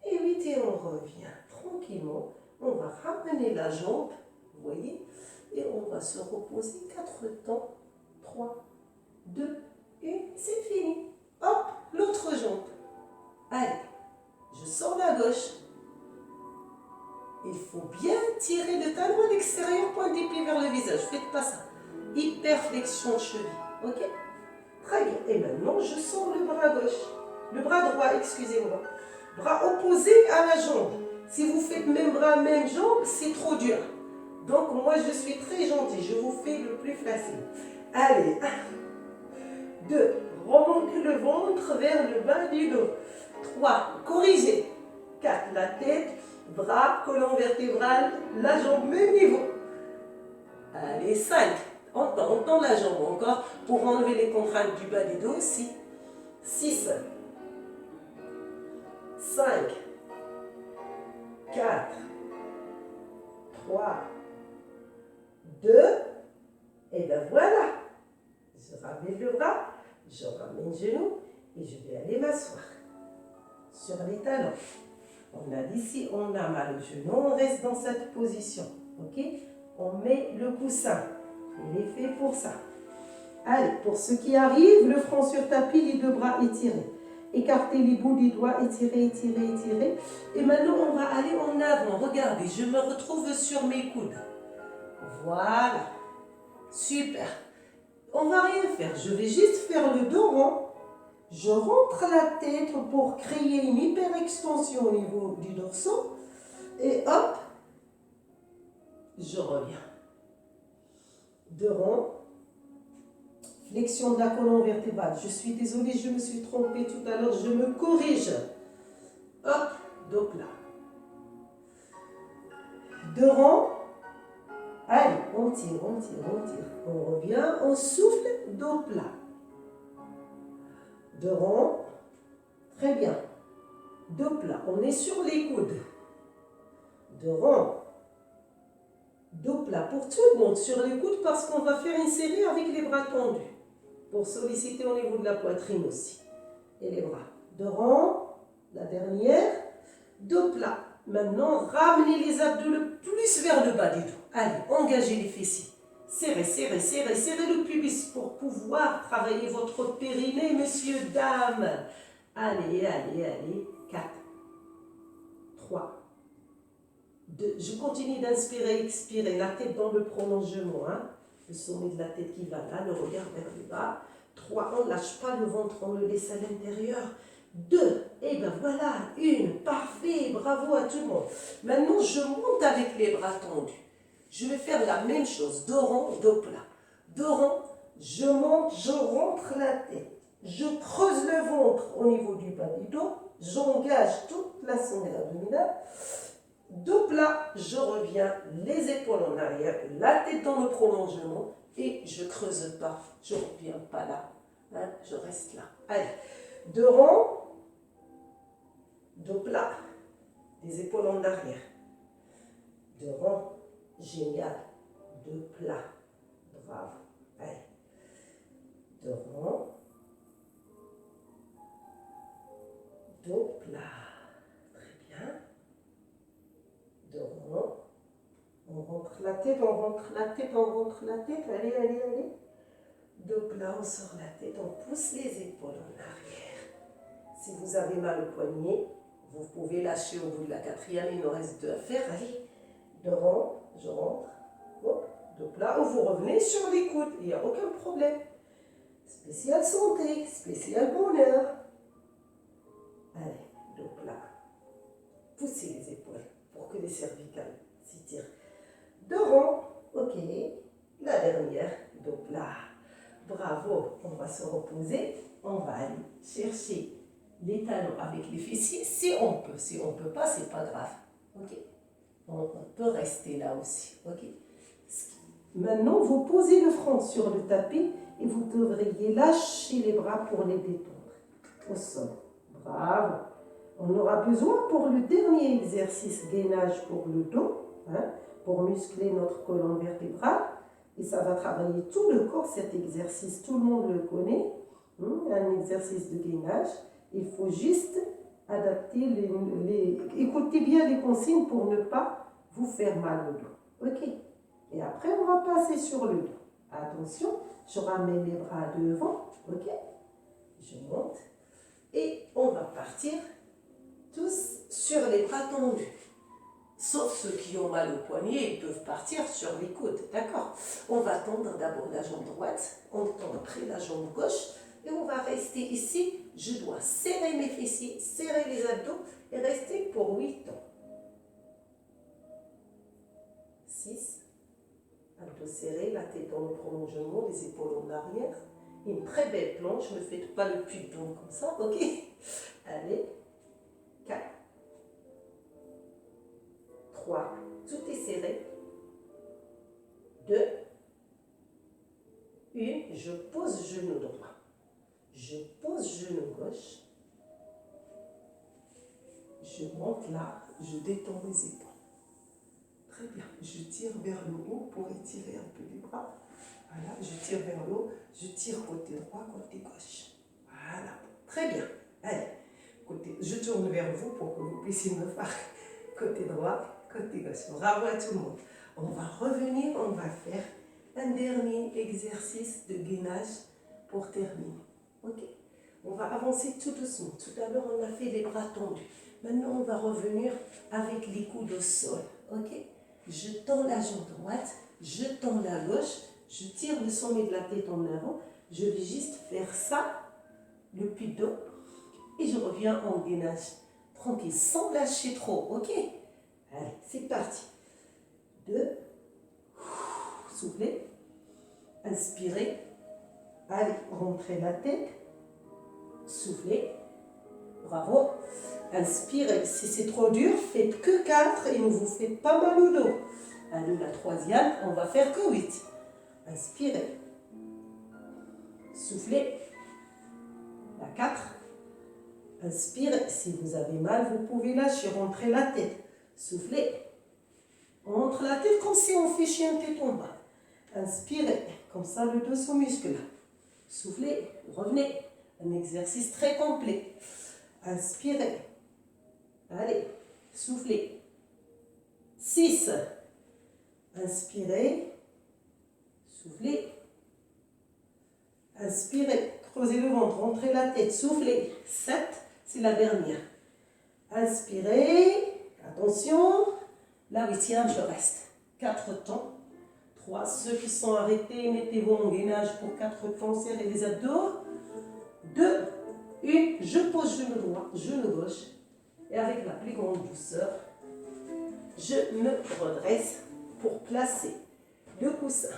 et 8 et on revient tranquillement. On va ramener la jambe, vous voyez, et on va se reposer 4 temps. 3, 2, et c'est fini. Hop, l'autre jambe. Allez, je sors la gauche. Il faut bien tirer le talon à l'extérieur, pointer pied vers le visage. Faites pas ça. Hyperflexion de cheville. Ok? Très bien. Et maintenant, je sors le bras gauche. Le bras droit, excusez-moi. Bras opposé à la jambe. Si vous faites même bras, même jambe, c'est trop dur. Donc, moi, je suis très gentille. Je vous fais le plus facile. Allez. 1, 2. Remontez le ventre vers le bas du dos. 3. Corrigez. 4. La tête, bras, colonne vertébrale, la jambe, même niveau. Allez, 5. On tend la jambe encore pour enlever les contraintes du bas du dos aussi. 6, 5, 4, 3, 2, et bien voilà. Je ramène le bras, je ramène le genou et je vais aller m'asseoir sur les talons. On a dit si on a mal au genou, on reste dans cette position. Ok? On met le coussin. Il est fait pour ça. Allez, pour ceux qui arrivent, le front sur tapis, les deux bras étirés. Écartez les bouts des doigts, étirez, étirez, étirez. Et maintenant, on va aller en avant. Regardez, je me retrouve sur mes coudes. Voilà. Super. On ne va rien faire. Je vais juste faire le dos rond. Je rentre la tête pour créer une hyperextension au niveau du dorsal. Et hop, je reviens. Deux ronds. Flexion de la colonne vertébrale. Je suis désolée, je me suis trompée tout à l'heure. Je me corrige. Hop, dos plat. Deux ronds. Allez, on tire, on tire, on tire. On revient, on souffle, dos plat. Deux ronds. Très bien. Dos plat. On est sur les coudes. Deux ronds. Dos plat pour tout le monde sur les coudes parce qu'on va faire une série avec les bras tendus. Pour solliciter au niveau de la poitrine aussi. Et les bras. Deux ronds. La dernière. Dos plat. Maintenant, ramenez les abdos le plus vers le bas du dos. Allez, engagez les fessiers. Serrez, serrez, serrez, serrez le pubis pour pouvoir travailler votre périnée, messieurs, dames. Allez, allez, allez. 4, 3, 2. Je continue d'inspirer, expirer. La tête dans le prolongement. Hein. Le sommet de la tête qui va là, le regard vers le bas. 3, on ne lâche pas le ventre, on le laisse à l'intérieur. 2, et bien voilà, 1, parfait, bravo à tout le monde. Maintenant, je monte avec les bras tendus. Je vais faire la même chose, dos rond, dos plat. Dos rond, je monte, je rentre la tête. Je creuse le ventre au niveau du bas du dos. J'engage toute la sommet abdominale. Dos plat, je reviens, les épaules en arrière, la tête dans le prolongement et je ne creuse pas, je ne reviens pas là, hein, je reste là. Allez, deux ronds, dos plat, les épaules en arrière. Deux ronds, génial, deux plats, bravo. Allez, deux ronds, dos plat, très bien. Deux ronds. On rentre la tête, on rentre la tête, on rentre la tête. Allez, allez, allez. Dos plat, on sort la tête, on pousse les épaules en arrière. Si vous avez mal au poignet, vous pouvez lâcher au bout de la quatrième. Il nous reste 2 à faire. Allez, deux ronds, je rentre. Hop, dos plat. Ou vous revenez sur les coudes. Il n'y a aucun problème. Spécial santé, spécial bonheur. Allez, dos plat. Poussez les épaules pour que les cervicales s'étirent. Deux ronds, ok. La dernière, dos plat. Bravo, on va se reposer. On va aller chercher les talons avec les fessiers si on peut. Si on ne peut pas, c'est pas grave. Ok. On peut rester là aussi. Ok. Maintenant, vous posez le front sur le tapis et vous devriez lâcher les bras pour les détendre au sol. Bravo. On aura besoin pour le dernier exercice gainage pour le dos, hein, pour muscler notre colonne vertébrale. Et ça va travailler tout le corps, cet exercice. Tout le monde le connaît, hein, un exercice de gainage. Il faut juste adapter écoutez bien les consignes pour ne pas vous faire mal au dos. Ok. Et après, on va passer sur le dos. Attention, je ramène les bras devant. Ok. Je monte. Et on va partir tous sur les bras tendus. Sauf ceux qui ont mal au poignet, ils peuvent partir sur les coudes. D'accord? On va tendre d'abord la jambe droite, on tend après la jambe gauche, et on va rester ici. Je dois serrer mes fessiers, serrer les abdos, et rester pour 8 ans. 6. Abdos serrés, la tête dans le prolongement, les épaules en arrière. Une très belle planche, ne faites pas le cul de don comme ça, ok? Allez. 4, 3, tout est serré. 2, 1, je pose genou droit. Je pose genou gauche. Je monte là, je détends les épaules. Très bien, je tire vers le haut pour étirer un peu les bras. Voilà, je tire vers le haut, je tire côté droit, côté gauche. Voilà, très bien. Allez. côté. Je tourne vers vous pour que vous puissiez me faire côté droit, côté gauche. Bravo à tout le monde. On va revenir, on va faire un dernier exercice de gainage pour terminer. Ok? On va avancer tout doucement. Tout à l'heure, on a fait les bras tendus. Maintenant, on va revenir avec les coudes au sol. Ok? Je tends la jambe droite, je tends la gauche, je tire le sommet de la tête en avant. Je vais juste faire ça, le pli de dos, et je reviens en gainage. Tranquille, sans lâcher trop. Ok? Allez, c'est parti. 2. Soufflez. Inspirez. Allez, rentrez la tête. Soufflez. Bravo. Inspirez. Si c'est trop dur, faites que 4 et ne vous faites pas mal au dos. Allez, la troisième, on va faire que 8. Inspirez. Soufflez. La 4. Inspirez. Si vous avez mal, vous pouvez lâcher. Rentrez la tête. Soufflez. On rentre la tête comme si on fait chien tête en bas. Inspirez. Comme ça, le dos se muscle. Soufflez. Revenez. Un exercice très complet. Inspirez. Allez. Soufflez. 6. Inspirez. Soufflez. Inspirez. Creusez le ventre. Rentrez la tête. Soufflez. 7. C'est la dernière. Inspirez. Attention. La 8e, je reste. 4 temps. 3. Ceux qui sont arrêtés, mettez-vous en gainage pour 4 temps. Serrez les abdos. 2. 1. Je pose genou droit, genou gauche. Et avec la plus grande douceur, je me redresse pour placer le coussin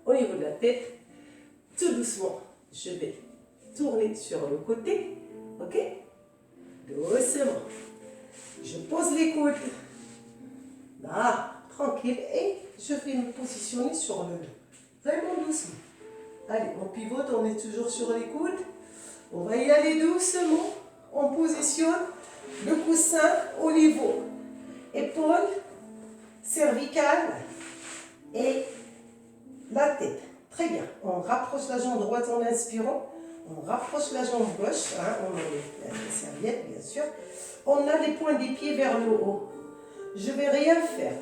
au niveau de la tête. Tout doucement, je vais tourner sur le côté. Ok? Doucement. Je pose les coudes. Là, tranquille. Et je vais me positionner sur le dos. Vraiment doucement. Allez, on pivote, on est toujours sur les coudes. On va y aller doucement. On positionne le coussin au niveau épaules, cervicales et la tête. Très bien. On rapproche la jambe droite en inspirant. On rapproche la jambe gauche. On met la serviette, bien sûr. On a les points des pieds vers le haut. Je ne vais rien faire.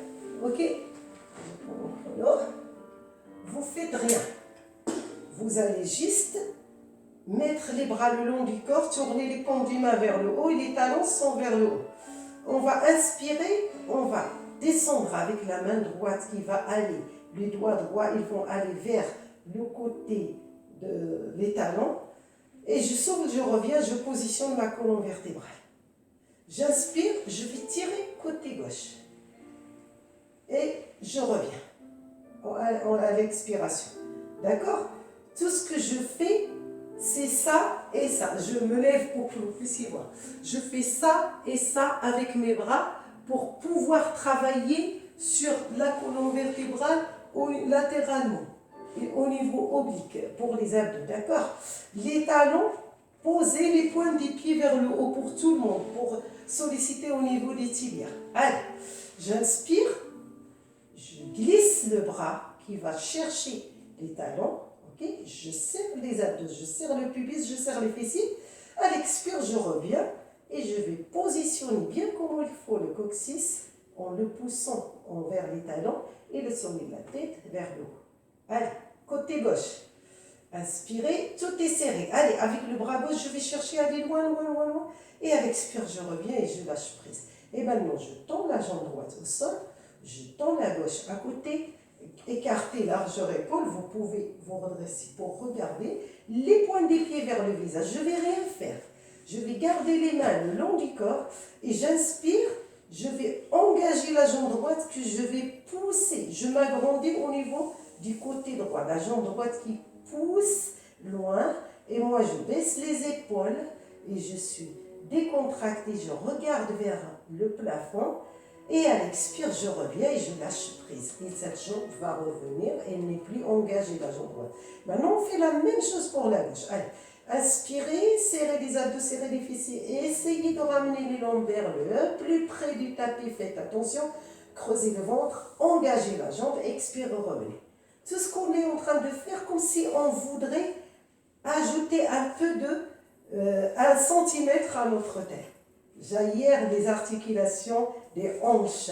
Ok? Je prends mon chrono. Vous faites rien. Vous allez juste mettre les bras le long du corps, tourner les paumes des mains vers le haut et les talons sont vers le haut. On va inspirer, on va descendre avec la main droite qui va aller, les doigts droits, ils vont aller vers le côté des talons. Et je souffle, je reviens, je positionne ma colonne vertébrale. J'inspire, je vais tirer côté gauche. Et je reviens à l'expiration. D'accord? Tout ce que je fais, c'est ça et ça. Je me lève pour que vous puissiez voir. Je fais ça et ça avec mes bras pour pouvoir travailler sur la colonne vertébrale latéralement et au niveau oblique pour les abdos. D'accord? Les talons, posez les pointes des pieds vers le haut pour tout le monde, pour solliciter au niveau des tibias. Allez, j'inspire, je glisse le bras qui va chercher les talons. Okay? Je serre les abdos, je serre le pubis, je serre les fessiers. À l'expire, je reviens et je vais positionner bien comme il faut le coccyx en le poussant envers les talons et le sommet de la tête vers le haut. Allez, côté gauche. Inspirez, tout est serré. Allez, avec le bras gauche, je vais chercher à aller loin, loin, loin, loin. Et à l'expire, je reviens et je lâche prise. Et maintenant, je tends la jambe droite au sol, je tends la gauche à côté, écartez largeur épaule, vous pouvez vous redresser pour regarder les pointes des pieds vers le visage. Je ne vais rien faire. Je vais garder les mains le long du corps et j'inspire, je vais engager la jambe droite que je vais pousser. Je m'agrandis au niveau du côté droit, la jambe droite qui pousse loin et moi je baisse les épaules et je suis décontractée, je regarde vers le plafond et à l'expire je reviens et je lâche prise et cette jambe va revenir, elle n'est plus engagée la jambe droite. Maintenant on fait la même chose pour la gauche. Allez, inspirez, serrez les abdos, serrez les fessiers et essayez de ramener les lombaires le plus près du tapis, faites attention, creusez le ventre, engagez la jambe, expirez, revenez. Tout ce qu'on est en train de faire comme si on voudrait ajouter un peu 1 centimètre à notre terre. J'aère les articulations des hanches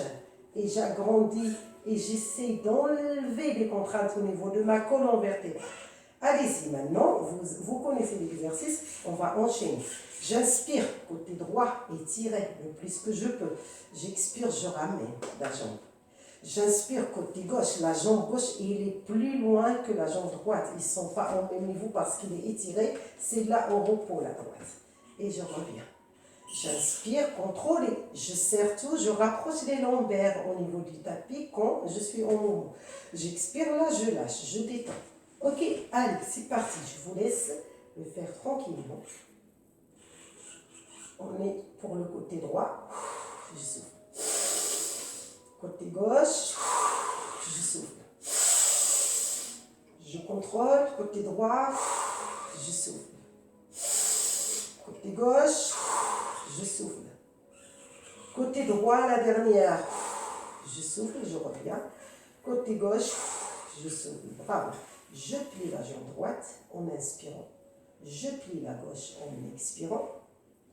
et j'agrandis et j'essaie d'enlever les contraintes au niveau de ma colonne vertébrale. Allez-y maintenant, vous connaissez l'exercice, on va enchaîner. J'inspire, côté droit, étiré le plus que je peux. J'expire, je ramène la jambe. J'inspire côté gauche, la jambe gauche il est plus loin que la jambe droite. Ils ne sont pas au même niveau parce qu'il est étiré, c'est là au repos la droite. Et je reviens. J'inspire, contrôlez. Je serre tout, je rapproche les lombaires au niveau du tapis quand je suis en mouvement. J'expire là, je lâche, je détends. Ok, allez, c'est parti. Je vous laisse le faire tranquillement. On est pour le côté droit. Je souffle. Côté gauche. Je souffle. Je contrôle. Côté droit. Je souffle. Côté gauche. Je souffle. Côté droit, la dernière. Je souffle, je reviens. Côté gauche. Je souffle. Bravo. Je plie la jambe droite en inspirant. Je plie la gauche en expirant.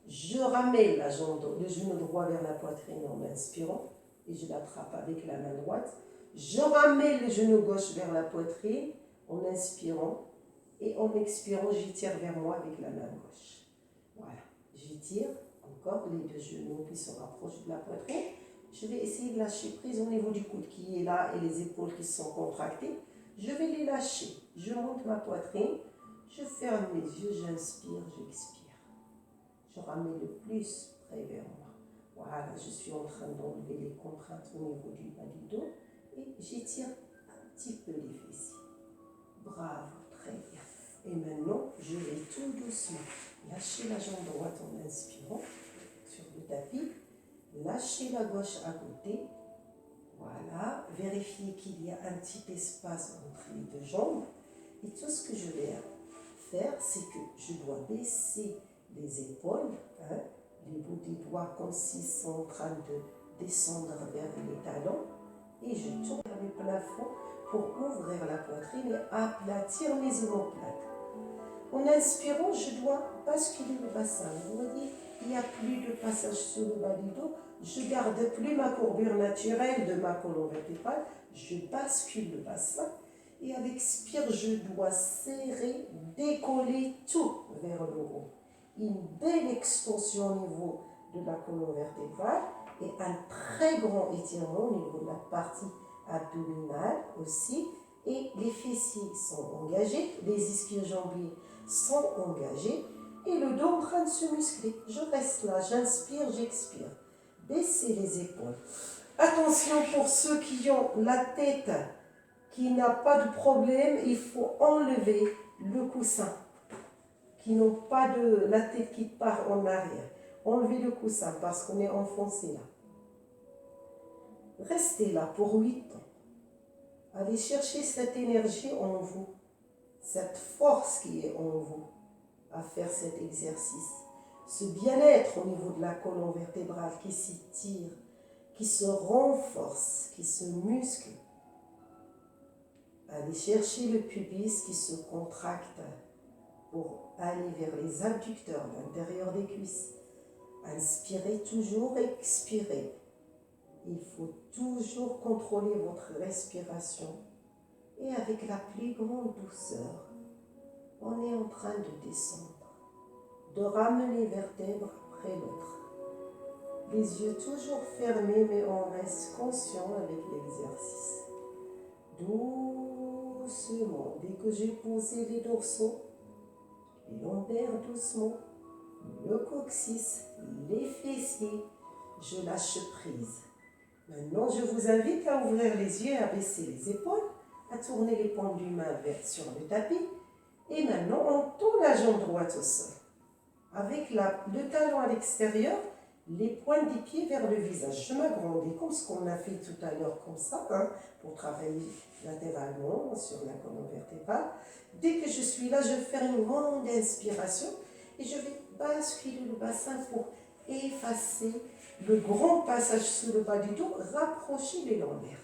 Je ramène le genou droit vers la poitrine en inspirant et je l'attrape avec la main droite. Je ramène le genou gauche vers la poitrine en inspirant et en expirant, j'étire vers moi avec la main gauche. Voilà, j'étire encore les deux genoux qui se rapprochent de la poitrine. Je vais essayer de lâcher prise au niveau du coude qui est là et les épaules qui sont contractées. Je vais les lâcher. Je monte ma poitrine, je ferme mes yeux, j'inspire, j'expire. Je ramène le plus près vers moi. Voilà, je suis en train d'enlever les contraintes au niveau du bas du dos et j'étire un petit peu les fessiers. Bravo, très bien. Et maintenant, je vais tout doucement lâcher la jambe droite en inspirant sur le tapis, lâcher la gauche à côté. Voilà, vérifiez qu'il y a un petit espace entre les deux jambes. Et tout ce que je vais faire, c'est que je dois baisser les épaules, les bouts des doigts comme s'ils sont en train de descendre vers les talons. Et je tourne vers le plafond pour ouvrir la poitrine et aplatir mes omoplates. En inspirant, je dois basculer le bassin. Vous voyez, il n'y a plus de passage sur le bas du dos. Je ne garde plus ma courbure naturelle de ma colonne vertébrale. Je bascule le bassin. Et à l'expire, je dois serrer, décoller tout vers le haut. Une belle extension au niveau de la colonne vertébrale et un très grand étirement au niveau de la partie abdominale aussi. Et les fessiers sont engagés, les ischio-jambiers sont engagés et le dos en train de se muscler. Je reste là, j'inspire, j'expire. Baissez les épaules. Attention pour ceux qui ont la tête qui n'a pas de problème, il faut enlever le coussin. Qui n'ont pas de la tête qui part en arrière. Enlevez le coussin parce qu'on est enfoncé là. Restez là pour 8 ans. Allez chercher cette énergie en vous, cette force qui est en vous à faire cet exercice. Ce bien-être au niveau de la colonne vertébrale qui s'étire, qui se renforce, qui se muscle. Allez chercher le pubis qui se contracte pour aller vers les abducteurs, l'intérieur des cuisses. Inspirez toujours, expirez. Il faut toujours contrôler votre respiration. Et avec la plus grande douceur, on est en train de descendre, de ramener vertèbre après l'autre. Les yeux toujours fermés, mais on reste conscient avec l'exercice. Doucement, dès que j'ai posé les dorsaux, les lombaires doucement, le coccyx, les fessiers, je lâche prise. Maintenant, je vous invite à ouvrir les yeux, à baisser les épaules, à tourner les paumes du main sur le tapis. Et maintenant, on tourne la jambe droite au sol. Avec le talon à l'extérieur, les pointes des pieds vers le visage. Je m'agrandis comme ce qu'on a fait tout à l'heure, comme ça, pour travailler latéralement sur la colonne vertébrale. Dès que je suis là, je vais faire une grande inspiration et je vais basculer le bassin pour effacer le grand passage sous le bas du dos, rapprocher les lombaires.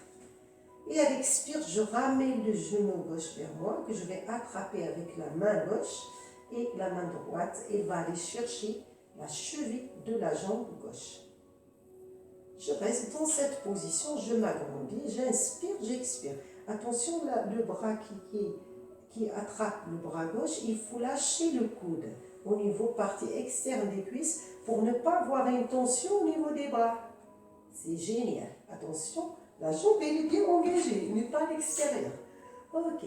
Et à l'expire, je ramène le genou gauche vers moi, que je vais attraper avec la main gauche et la main droite, elle va aller chercher la cheville de la jambe gauche. Je reste dans cette position, je m'agrandis, j'inspire, j'expire. Attention, le bras qui attrape le bras gauche, il faut lâcher le coude au niveau partie externe des cuisses pour ne pas avoir une tension au niveau des bras. C'est génial. Attention, la jambe elle est bien engagée, elle n'est pas à l'extérieur. Ok.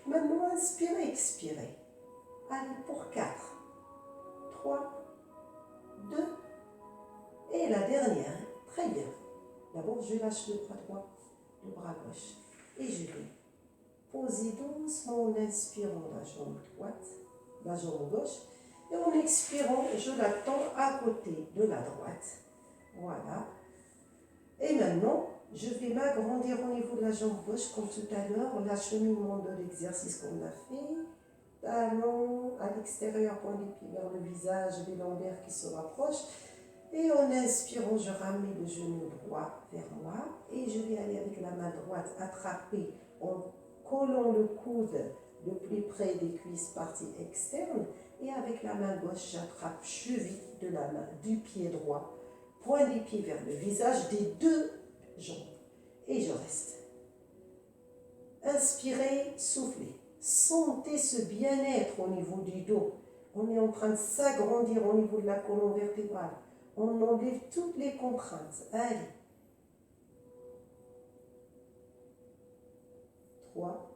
Maintenant, inspirez, expirez. Allez, pour 4, 3, 2, et la dernière. Très bien. D'abord, je lâche le bras droit, le bras gauche. Et je vais poser doucement en inspirant la jambe droite, la jambe gauche. Et en expirant, je la tends à côté de la droite. Voilà. Et maintenant, je vais m'agrandir au niveau de la jambe gauche, comme tout à l'heure, l'acheminement de l'exercice qu'on a fait. Talons à l'extérieur, point des pieds vers le visage, les lombaires qui se rapprochent. Et en inspirant, je ramène le genou droit vers moi. Et je vais aller avec la main droite attraper en collant le coude le plus près des cuisses, partie externe. Et avec la main gauche, j'attrape cheville de la main, du pied droit. Point des pieds vers le visage des deux jambes. Et je reste. Inspirez, soufflez. Sentez ce bien-être au niveau du dos. On est en train de s'agrandir au niveau de la colonne vertébrale. On enlève toutes les contraintes. Allez. 3.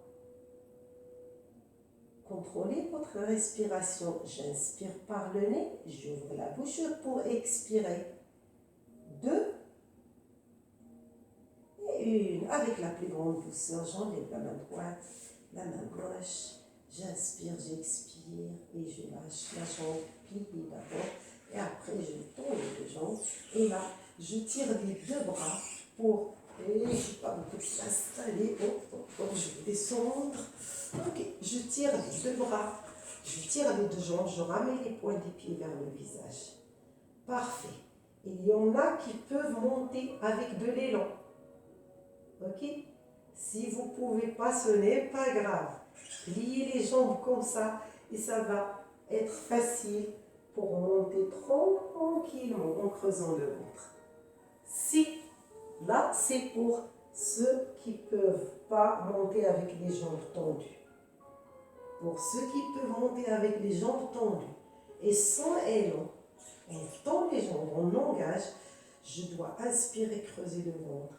Contrôlez votre respiration. J'inspire par le nez. J'ouvre la bouche pour expirer. 2. Et 1. Avec la plus grande douceur, j'enlève la main droite, la main gauche. J'inspire, j'expire et je lâche la jambe pliée d'abord. Et après, je tourne les deux jambes. Et là, je tire les deux bras pour... Et je n'ai pas beaucoup de place. Allez, je vais descendre. Ok, je tire les deux bras. Je tire les deux jambes. Je ramène les points des pieds vers le visage. Parfait. Il y en a qui peuvent monter avec de l'élan. Ok? Si vous ne pouvez pas, ce n'est pas grave. Pliez les jambes comme ça et ça va être facile pour monter tranquillement en creusant le ventre. Si, là, c'est pour ceux qui ne peuvent pas monter avec les jambes tendues. Pour ceux qui peuvent monter avec les jambes tendues et sans élan, on tend les jambes, on engage, je dois inspirer, creuser le ventre.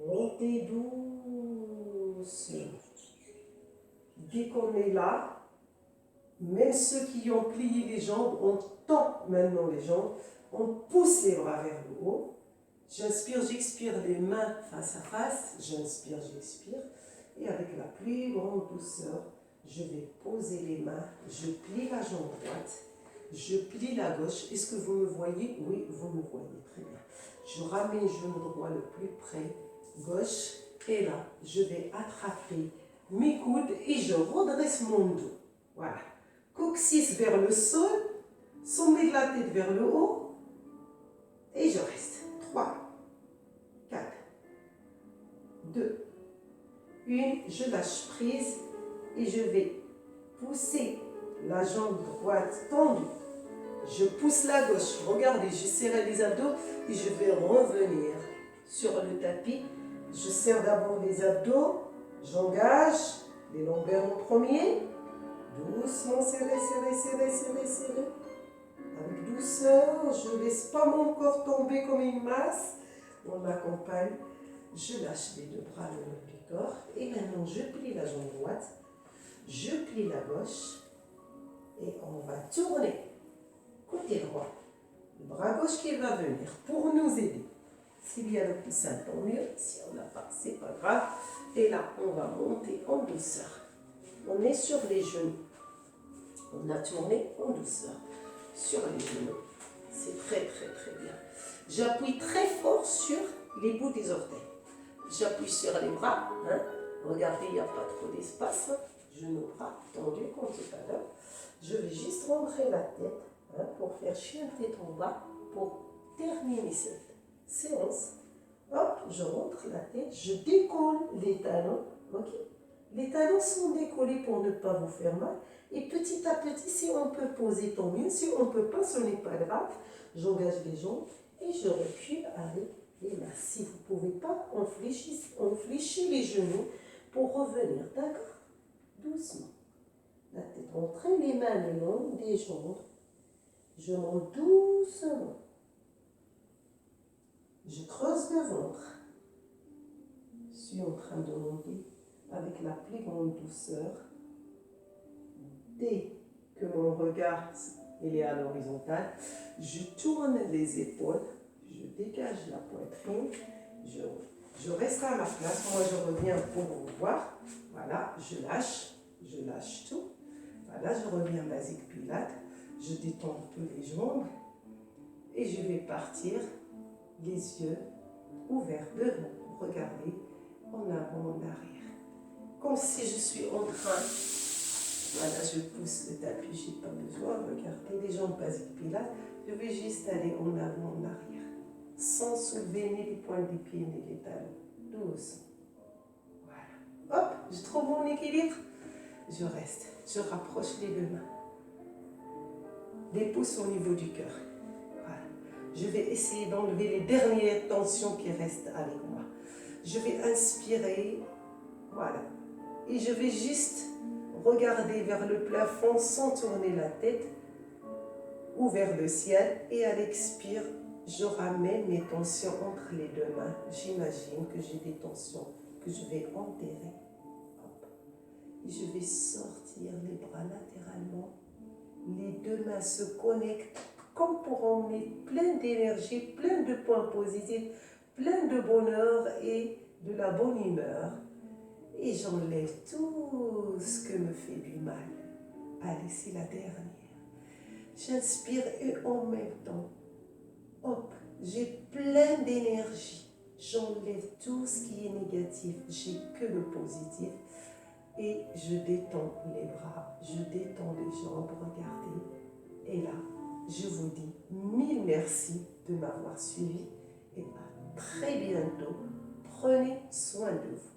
Montez doucement. Dès qu'on est là, même ceux qui ont plié les jambes, on tend maintenant les jambes, on pousse les bras vers le haut. J'inspire, j'expire, les mains face à face. J'inspire, j'expire. Et avec la plus grande douceur, je vais poser les mains. Je plie la jambe droite. Je plie la gauche. Est-ce que vous me voyez? Oui, vous me voyez. Très bien. Je ramène le genou droit le plus près. Gauche. Et là, je vais attraper mes coudes et je redresse mon dos. Voilà. Coccyx vers le sol. Sommet de la tête vers le haut. Et je reste. 3, 4, 2, 1. Je lâche prise et je vais pousser la jambe droite tendue. Je pousse la gauche. Regardez, je serre les abdos et je vais revenir sur le tapis. Je serre d'abord les abdos. J'engage les lombaires en premier. Doucement, serré, serré, serré, serré, serré. Avec douceur, je ne laisse pas mon corps tomber comme une masse. On m'accompagne. Je lâche les deux bras le long du corps. Et maintenant, je plie la jambe droite. Je plie la gauche. Et on va tourner côté droit. Le bras gauche qui va venir pour nous aider. S'il y a le coussin, tant mieux. Si on n'a pas, c'est pas grave. Et là, on va monter en douceur. On est sur les genoux. On a tourné en douceur sur les genoux. C'est très, très, très bien. J'appuie très fort sur les bouts des orteils. J'appuie sur les bras. Hein. Regardez, il n'y a pas trop d'espace. Genoux, bras tendus comme tout à l'heure. Je vais juste rentrer la tête pour faire chien tête en bas pour terminer cette séance. Hop, je rentre la tête, je décolle les talons. Ok. Les talons sont décollés pour ne pas vous faire mal. Et petit à petit, si on peut poser, tant mieux. Si on ne peut pas, ce n'est pas grave. J'engage les jambes et je recule avec les mains. Si vous ne pouvez pas, on fléchit les genoux pour revenir. D'accord? Doucement. La tête rentrée, les mains le long des jambes. Je monte doucement. Je creuse le ventre. Je suis en train de monter avec la plus grande douceur. Dès que mon regard est à l'horizontale, je tourne les épaules, je dégage la poitrine, je reste à ma place. Moi, je reviens pour vous voir. Voilà, je lâche tout. Voilà, je reviens basique pilates. Je détends un peu les jambes et je vais partir les yeux ouverts devant. Regardez en avant, en arrière. Comme si je suis en train. Voilà, je pousse le tapis, je n'ai pas besoin. Regardez les jambes basiques pilates. Je vais juste aller en avant, en arrière. Sans soulever ni les pointes des pieds ni les talons. Doucement. Voilà. Hop, je trouve mon équilibre. Je reste. Je rapproche les deux mains. Les pouces au niveau du cœur. Voilà. Je vais essayer d'enlever les dernières tensions qui restent avec moi. Je vais inspirer. Voilà. Et je vais juste regarder vers le plafond sans tourner la tête ou vers le ciel. Et à l'expire, je ramène mes tensions entre les deux mains. J'imagine que j'ai des tensions que je vais enterrer. Hop. Et je vais sortir les bras latéralement. Les deux mains se connectent comme pour emmener plein d'énergie, plein de points positifs, plein de bonheur et de la bonne humeur. Et j'enlève tout ce que me fait du mal. Allez, c'est la dernière. J'inspire et en même temps, hop, j'ai plein d'énergie. J'enlève tout ce qui est négatif. J'ai que le positif. Et je détends les bras, je détends les jambes, regardez. Et là, je vous dis mille merci de m'avoir suivi et à très bientôt. Prenez soin de vous.